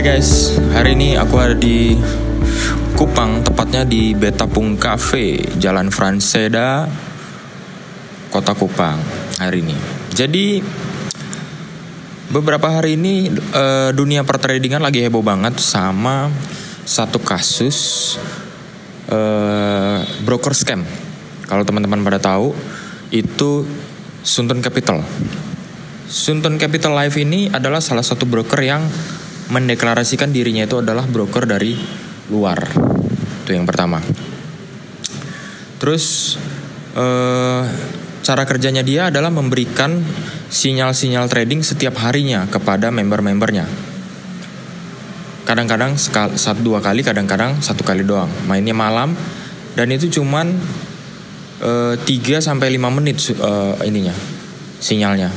guys, hari ini aku ada di Kupang, tepatnya di Betapung Cafe, Jalan Franseda, Kota Kupang hari ini. Jadi beberapa hari ini dunia pertradingan lagi heboh banget sama satu kasus broker scam. Kalau teman-teman pada tahu, itu Sunton Capital. Sunton Capital Life ini adalah salah satu broker yang mendeklarasikan dirinya itu adalah broker dari luar. Itu yang pertama. Terus cara kerjanya dia adalah memberikan sinyal-sinyal trading setiap harinya kepada member-membernya. Kadang-kadang dua kali, kadang-kadang satu kali doang. Mainnya malam dan itu cuman 3-5 menit ininya, sinyalnya.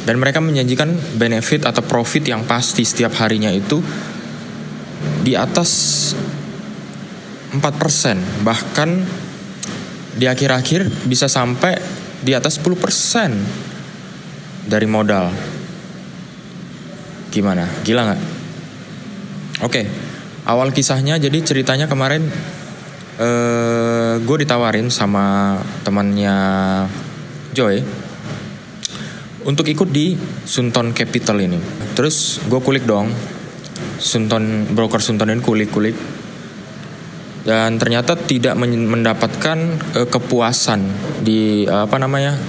Dan mereka menjanjikan benefit atau profit yang pasti setiap harinya itu di atas 4%. Bahkan di akhir-akhir bisa sampai di atas 10% dari modal. Gimana? Gila gak? Oke, awal kisahnya jadi ceritanya kemarin gue ditawarin sama temannya Joy untuk ikut di Sunton Capital ini. Terus gue kulik dong, broker Sunton ini kulik. Dan ternyata tidak mendapatkan kepuasan di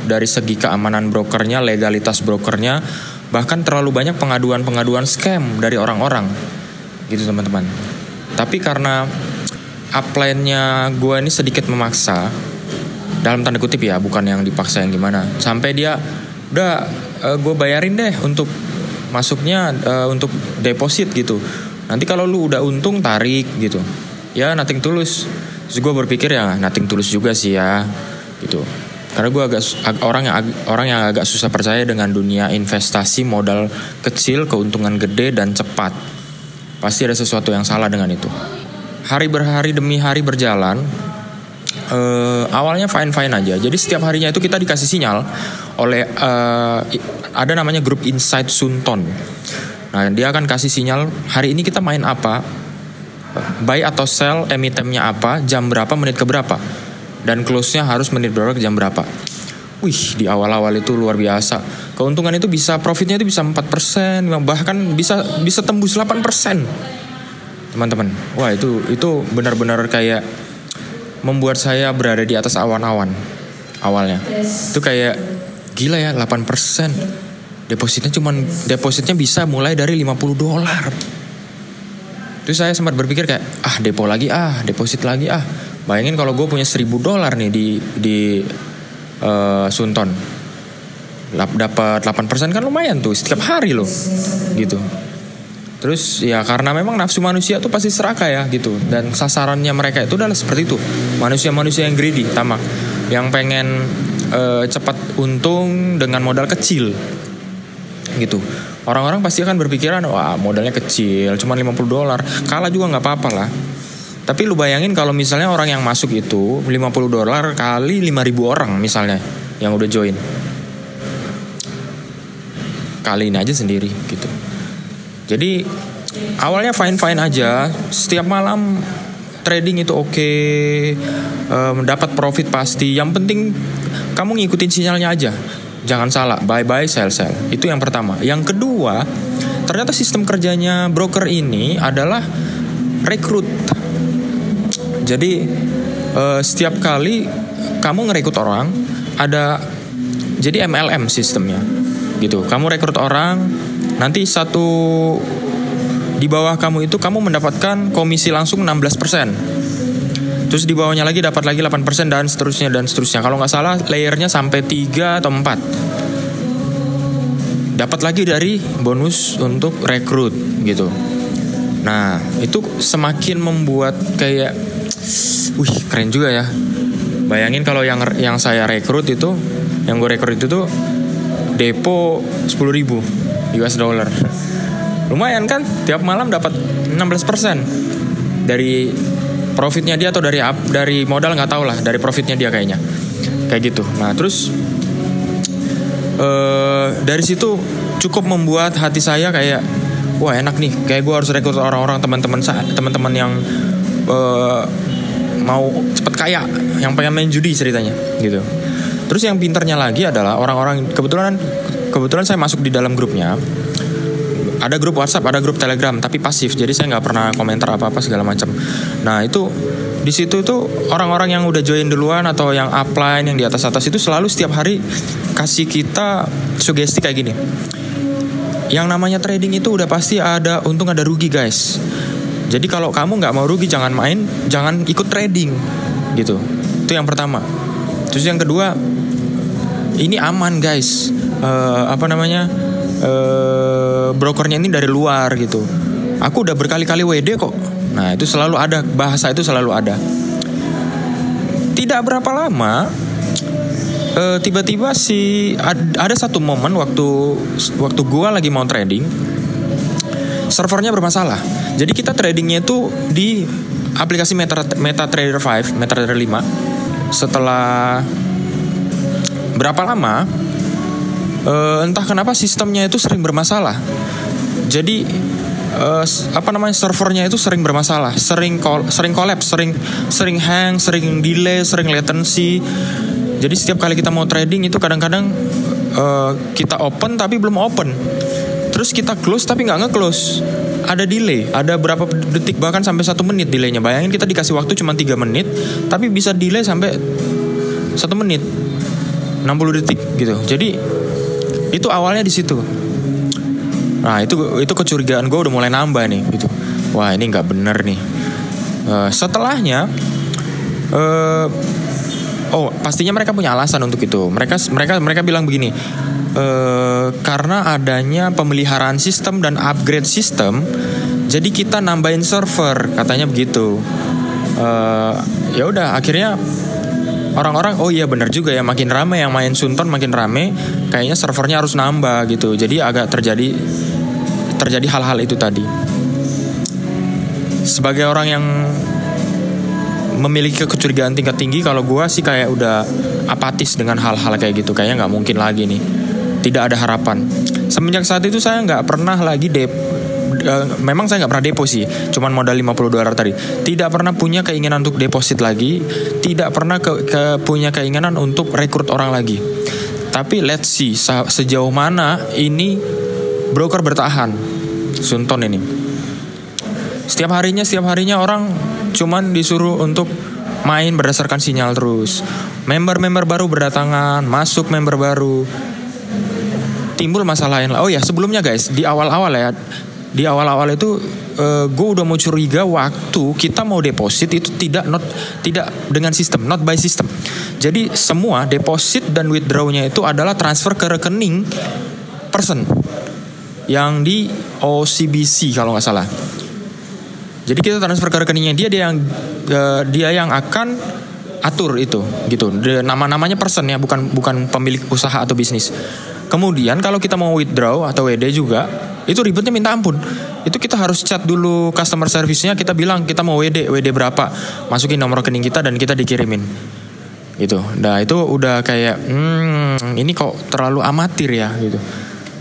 dari segi keamanan brokernya, legalitas brokernya, bahkan terlalu banyak pengaduan scam dari orang-orang. Gitu teman-teman. Tapi karena upline-nya gue ini sedikit memaksa, dalam tanda kutip ya, bukan yang dipaksa yang gimana. Sampai dia udah gue bayarin deh untuk masuknya, untuk deposit gitu. Nanti kalau lu udah untung tarik gitu. Ya nothing tulus. Terus gue berpikir ya nothing tulus juga sih ya gitu. Karena gue orang yang agak susah percaya dengan dunia investasi, modal kecil, keuntungan gede dan cepat. Pasti ada sesuatu yang salah dengan itu. Hari demi hari berjalan. Awalnya fine aja. Jadi setiap harinya itu kita dikasih sinyal oleh ada namanya grup Insight Sunton. Nah, dia akan kasih sinyal hari ini kita main apa, buy atau sell emitemnya apa, jam berapa, menit ke berapa, dan close-nya harus menit berapa ke jam berapa. Wih, di awal-awal itu luar biasa. Keuntungan itu bisa, profitnya itu bisa 4%, bahkan bisa tembus 8%. Teman-teman, wah itu benar-benar kayak membuat saya berada di atas awan-awan awalnya. Itu kayak gila ya, 8%. Depositnya bisa mulai dari $50. Terus saya sempat berpikir kayak deposit lagi. Bayangin kalau gue punya $1.000 nih di Sunton. Dapat 8% kan lumayan tuh setiap hari loh. Gitu. Terus ya karena memang nafsu manusia tuh pasti serakah ya gitu. Dan sasarannya mereka itu adalah seperti itu. Manusia-manusia yang greedy, tamak, yang pengen cepat untung dengan modal kecil gitu. Orang-orang pasti akan berpikiran, wah modalnya kecil, cuma $50, kalah juga gak apa-apa lah. Tapi lu bayangin kalau misalnya orang yang masuk itu $50 kali 5.000 orang misalnya yang udah join, kaliin aja sendiri gitu. Jadi awalnya fine aja, setiap malam trading itu oke, mendapat profit pasti. Yang penting kamu ngikutin sinyalnya aja, jangan salah, buy sell. Itu yang pertama. Yang kedua, ternyata sistem kerjanya broker ini adalah rekrut. Jadi setiap kali kamu ngerekrut orang, jadi MLM sistemnya gitu. Kamu rekrut orang, nanti di bawah kamu itu kamu mendapatkan komisi langsung 16%. Terus di bawahnya lagi dapat lagi 8% dan seterusnya. Kalau nggak salah layernya sampai 3 atau 4. Dapat lagi dari bonus untuk rekrut gitu. Nah, itu semakin membuat kayak keren juga ya. Bayangin kalau yang saya rekrut itu, yang gue rekrut itu depo 10.000 US dollar. Lumayan kan, tiap malam dapat 16% dari profitnya dia, atau dari modal nggak tahu lah, dari profitnya dia kayaknya kayak gitu. Nah terus dari situ cukup membuat hati saya kayak wah enak nih, kayak gue harus rekrut orang-orang teman-teman yang mau cepet kaya, yang pengen main judi ceritanya gitu. Terus yang pinternya lagi adalah orang-orang, kebetulan saya masuk di dalam grupnya. Ada grup WhatsApp, ada grup Telegram, tapi pasif. Jadi saya nggak pernah komentar apa-apa segala macam. Nah itu di situ tuh orang-orang yang udah join duluan atau yang upline yang di atas itu selalu setiap hari kasih kita sugesti kayak gini. Yang namanya trading itu udah pasti ada untung ada rugi guys. Jadi kalau kamu nggak mau rugi jangan ikut trading gitu. Itu yang pertama. Terus yang kedua, ini aman guys. Brokernya ini dari luar gitu. Aku udah berkali-kali WD kok. Nah itu selalu ada, bahasa itu selalu ada. Tidak berapa lama, tiba-tiba ada satu momen waktu gua lagi mau trading, servernya bermasalah. Jadi kita tradingnya itu di aplikasi MetaTrader 5, MetaTrader 5. Setelah berapa lama, entah kenapa sistemnya itu sering bermasalah. Jadi servernya itu sering bermasalah, sering collapse, sering hang, sering delay, sering latency. Jadi setiap kali kita mau trading itu kadang-kadang kita open tapi belum open. Terus kita close tapi nggak nge-close. Ada delay, ada berapa detik, bahkan sampai 1 menit delaynya. Bayangin kita dikasih waktu cuma 3 menit, tapi bisa delay sampai 1 menit, 60 detik gitu. Jadi itu awalnya di situ. Nah itu kecurigaan gue udah mulai nambah nih gitu. Wah ini nggak bener nih. Setelahnya, pastinya mereka punya alasan untuk itu. Mereka bilang begini. Karena adanya pemeliharaan sistem dan upgrade sistem, jadi kita nambahin server, katanya begitu. Ya udah akhirnya orang-orang oh iya benar juga ya, makin rame yang main Sunton makin rame, kayaknya servernya harus nambah gitu. Jadi agak terjadi hal-hal itu tadi. Sebagai orang yang memiliki kecurigaan tingkat tinggi, kalau gue sih kayak udah apatis dengan hal-hal kayak gitu. Kayaknya nggak mungkin lagi nih. Tidak ada harapan. Semenjak saat itu saya nggak pernah lagi memang saya nggak pernah depo sih, cuman modal $50 tadi. Tidak pernah punya keinginan untuk deposit lagi, tidak pernah punya keinginan untuk rekrut orang lagi. Tapi let's see sejauh mana ini broker bertahan Sunton ini. Setiap harinya orang cuman disuruh untuk main berdasarkan sinyal terus. Member baru berdatangan, masuk member baru. Timbul masalah lain. Oh ya, sebelumnya guys, di awal-awal itu gue udah mau curiga waktu kita mau deposit itu tidak dengan sistem, not by system. Jadi semua deposit dan withdrawnya itu adalah transfer ke rekening person yang di OCBC kalau nggak salah. Jadi kita transfer ke rekeningnya dia yang akan atur itu gitu. Namanya person ya, bukan pemilik usaha atau bisnis. Kemudian kalau kita mau withdraw atau WD juga, itu ribetnya minta ampun. Itu kita harus chat dulu customer service-nya, kita bilang kita mau WD berapa, masukin nomor rekening kita dan kita dikirimin. Gitu. Nah itu udah kayak ini kok terlalu amatir ya gitu.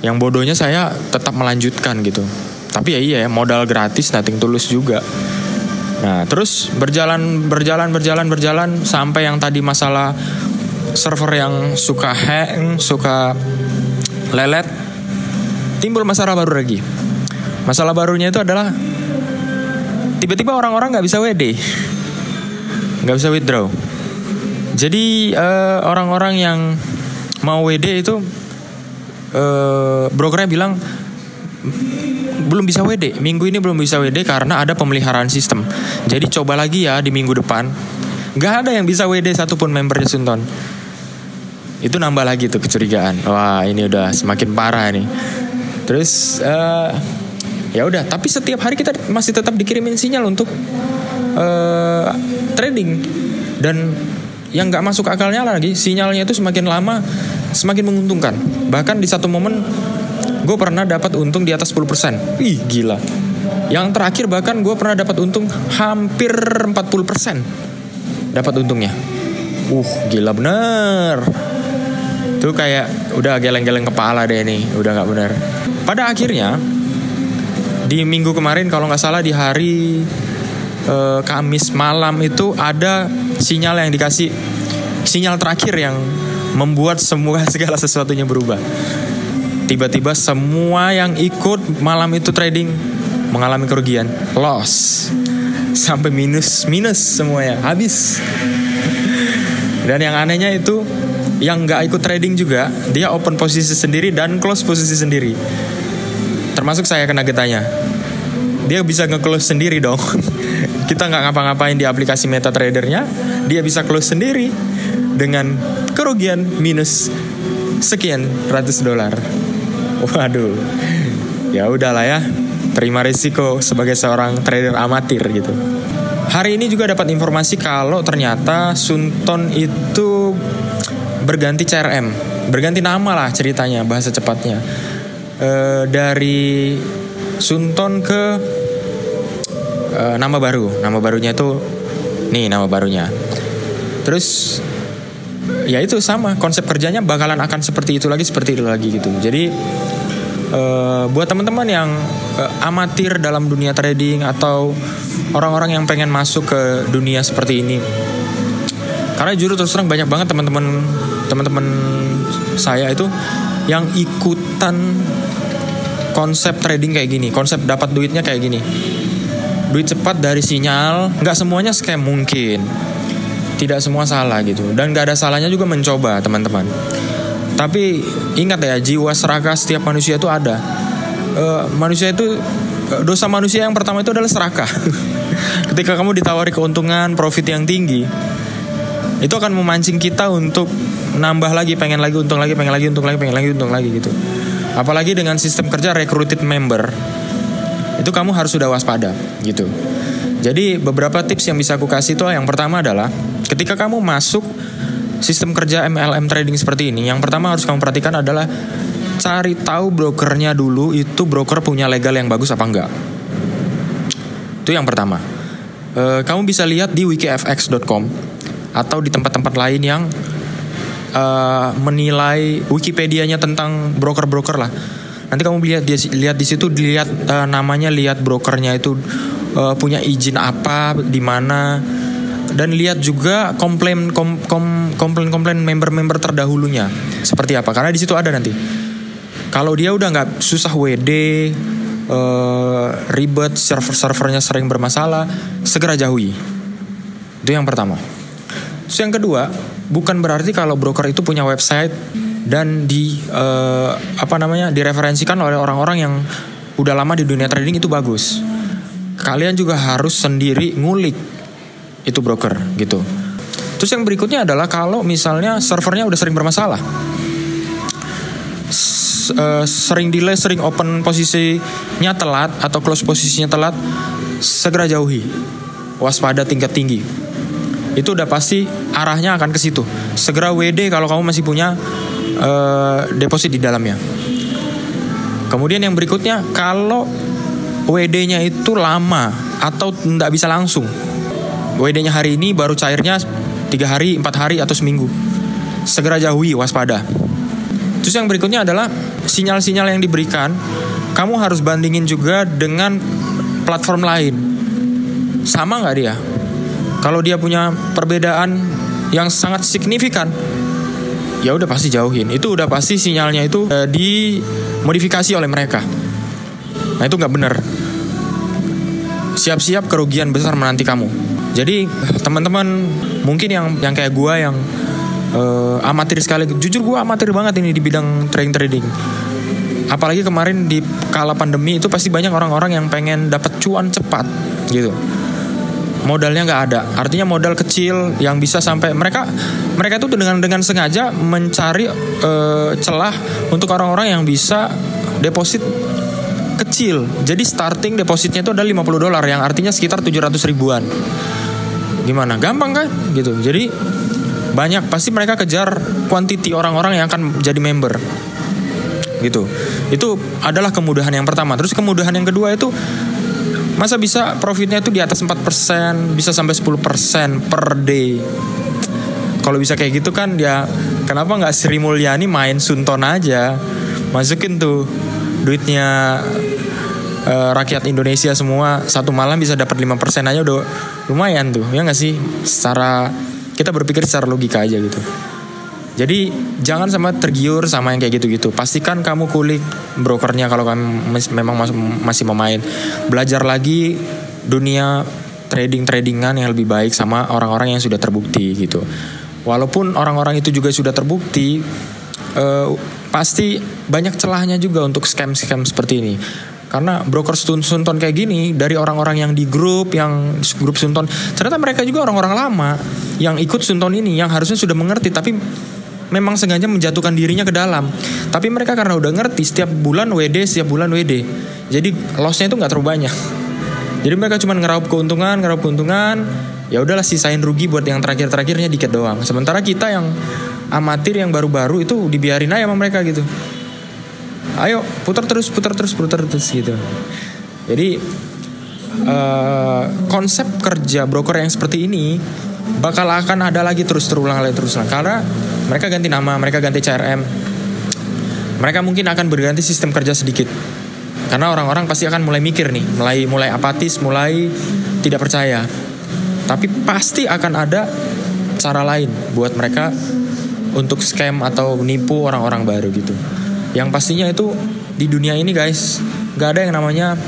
Yang bodohnya saya tetap melanjutkan gitu. Tapi ya iya ya, modal gratis nothing tulus juga. Nah terus berjalan sampai yang tadi masalah server yang suka hang, suka lelet, timbul masalah baru lagi. Masalah barunya itu adalah tiba-tiba orang-orang nggak bisa WD, nggak bisa withdraw. Jadi orang-orang yang mau WD itu brokernya bilang belum bisa WD, minggu ini belum bisa WD karena ada pemeliharaan sistem. Jadi coba lagi ya di minggu depan. Nggak ada yang bisa WD satupun membernya Sunton. Itu nambah lagi tuh kecurigaan. Wah ini udah semakin parah nih. Terus ya udah. Tapi setiap hari kita masih tetap dikirimin sinyal untuk trading. Dan yang nggak masuk akalnya lagi, sinyalnya itu semakin lama semakin menguntungkan. Bahkan di satu momen gue pernah dapat untung di atas 10%. Ih gila. Yang terakhir bahkan gue pernah dapat untung hampir 40%. Dapat untungnya. Gila bener. Itu kayak udah geleng-geleng kepala deh nih, udah nggak benar. Pada akhirnya Di minggu kemarin kalau nggak salah di hari Kamis malam itu ada sinyal yang dikasih, sinyal terakhir yang membuat segala sesuatunya berubah. Tiba-tiba semua yang ikut malam itu trading mengalami kerugian, loss, sampai minus semuanya, habis. Dan yang anehnya itu yang nggak ikut trading juga, dia open posisi sendiri dan close posisi sendiri. Termasuk saya kena getahnya. Dia bisa nge-close sendiri dong. Kita nggak ngapa-ngapain di aplikasi MetaTrader-nya, dia bisa close sendiri dengan kerugian minus sekian ratus dolar. Waduh, ya udahlah ya, terima risiko sebagai seorang trader amatir gitu. Hari ini juga dapat informasi kalau ternyata Sunton itu berganti CRM, berganti nama lah ceritanya, bahasa cepatnya. Dari Sunton ke nama baru. Nama barunya itu nih nama barunya. Terus ya itu sama, konsep kerjanya bakalan akan seperti itu lagi gitu. Jadi buat teman-teman yang amatir dalam dunia trading atau orang-orang yang pengen masuk ke dunia seperti ini, karena jujur terus terang banyak banget teman-teman saya itu yang ikutan konsep trading kayak gini, konsep dapat duitnya kayak gini, duit cepat dari sinyal. Nggak semuanya scam mungkin, tidak semua salah gitu, dan nggak ada salahnya juga mencoba teman-teman. Tapi ingat ya, jiwa serakah setiap manusia itu ada. Manusia itu, dosa manusia yang pertama itu adalah serakah. Ketika kamu ditawari keuntungan, profit yang tinggi, itu akan memancing kita untuk nambah lagi, pengen lagi, untung lagi, pengen lagi, untung lagi gitu. Apalagi dengan sistem kerja recruited member, itu kamu harus sudah waspada gitu. Jadi beberapa tips yang bisa aku kasih itu, yang pertama adalah ketika kamu masuk sistem kerja MLM trading seperti ini, yang pertama harus kamu perhatikan adalah cari tahu brokernya dulu, itu broker punya legal yang bagus apa enggak. Itu yang pertama. Kamu bisa lihat di wikifx.com atau di tempat-tempat lain yang menilai Wikipedianya tentang broker-broker lah. Nanti kamu lihat di situ, dilihat namanya, lihat brokernya itu punya izin apa, di mana, dan lihat juga komplain member-member terdahulunya seperti apa, karena di situ ada nanti. Kalau dia udah nggak susah WD, ribet, servernya sering bermasalah, segera jauhi. Itu yang pertama. Terus yang kedua, bukan berarti kalau broker itu punya website dan direferensikan oleh orang-orang yang udah lama di dunia trading itu bagus. Kalian juga harus sendiri ngulik itu broker gitu. Terus yang berikutnya adalah kalau misalnya servernya udah sering bermasalah, sering delay, sering open posisinya telat atau close posisinya telat, segera jauhi. Waspada tingkat tinggi. Itu udah pasti arahnya akan ke situ. Segera WD kalau kamu masih punya deposit di dalamnya. Kemudian yang berikutnya, kalau WD-nya itu lama atau tidak bisa langsung, WD-nya hari ini baru cairnya 3 hari, 4 hari atau seminggu, segera jauhi, waspada. Terus yang berikutnya adalah sinyal-sinyal yang diberikan, kamu harus bandingin juga dengan platform lain. Sama nggak dia? Kalau dia punya perbedaan yang sangat signifikan, ya udah pasti jauhin. Itu udah pasti sinyalnya itu dimodifikasi oleh mereka. Nah itu nggak benar. Siap-siap kerugian besar menanti kamu. Jadi teman-teman mungkin yang kayak gue yang amatir sekali, jujur gue amatir banget ini di bidang trading. Apalagi kemarin di kala pandemi itu pasti banyak orang-orang yang pengen dapat cuan cepat gitu. Modalnya nggak ada, artinya modal kecil yang bisa sampai mereka itu dengan sengaja mencari celah untuk orang-orang yang bisa deposit kecil. Jadi starting depositnya itu ada $50, yang artinya sekitar 700 ribuan. Gimana? Gampang kan? Gitu. Jadi banyak, pasti mereka kejar quantity orang-orang yang akan jadi member. Gitu. Itu adalah kemudahan yang pertama. Terus kemudahan yang kedua itu, masa bisa profitnya itu di atas 4%, bisa sampai 10% per day. Kalau bisa kayak gitu kan, ya kenapa nggak Sri Mulyani main Sunton aja, masukin tuh duitnya rakyat Indonesia semua satu malam bisa dapat 5% aja udah lumayan tuh, ya nggak sih? Kita berpikir secara logika aja gitu. Jadi jangan sama tergiur sama yang kayak gitu-gitu. Pastikan kamu kulik brokernya kalau kamu memang masih mau main. Belajar lagi dunia tradingan yang lebih baik sama orang-orang yang sudah terbukti gitu. Walaupun orang-orang itu juga sudah terbukti, pasti banyak celahnya juga untuk scam-scam seperti ini. Karena broker sunton kayak gini dari orang-orang yang di grup sunton, ternyata mereka juga orang-orang lama yang ikut sunton ini, yang harusnya sudah mengerti tapi memang sengaja menjatuhkan dirinya ke dalam. Tapi mereka karena udah ngerti setiap bulan WD, jadi lossnya itu nggak terlalu banyak. Jadi mereka cuma ngeraup keuntungan, ya udahlah sisain rugi buat yang terakhirnya dikit doang. Sementara kita yang amatir yang baru-baru itu dibiarin aja sama mereka gitu. Ayo putar terus gitu. Jadi konsep kerja broker yang seperti ini bakal akan ada lagi terulang. Karena mereka ganti nama, mereka ganti CRM, mereka mungkin akan berganti sistem kerja sedikit. Karena orang-orang pasti akan mulai mikir nih, mulai apatis, mulai tidak percaya. Tapi pasti akan ada cara lain buat mereka untuk scam atau nipu orang-orang baru gitu. Yang pastinya itu di dunia ini guys, gak ada yang namanya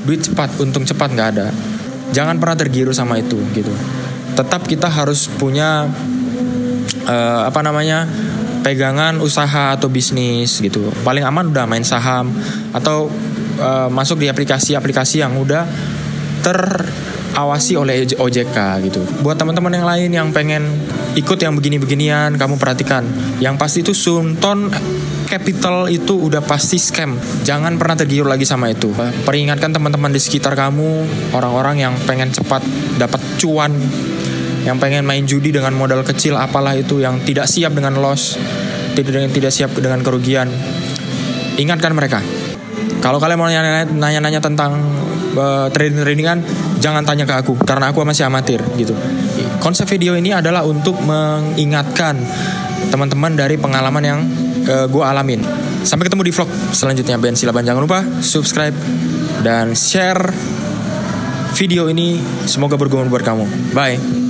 duit cepat, untung cepat, gak ada. Jangan pernah tergiru sama itu gitu. Tetap kita harus punya pegangan usaha atau bisnis gitu. Paling aman udah main saham atau masuk di aplikasi yang udah terawasi oleh OJK gitu. Buat teman-teman yang lain yang pengen ikut yang begini-beginian, kamu perhatikan. Yang pasti itu Sunton Capital itu udah pasti scam. Jangan pernah tergiur lagi sama itu. Peringatkan teman-teman di sekitar kamu, orang-orang yang pengen cepat dapat cuan, yang pengen main judi dengan modal kecil apalah itu, yang tidak siap dengan loss, tidak siap dengan kerugian. Ingatkan mereka. Kalau kalian mau nanya-nanya tentang trading-tradingan, jangan tanya ke aku karena aku masih amatir gitu. Konsep video ini adalah untuk mengingatkan teman-teman dari pengalaman yang gue alamin. Sampai ketemu di vlog selanjutnya. Ben Silaban, jangan lupa subscribe dan share video ini. Semoga berguna buat kamu. Bye.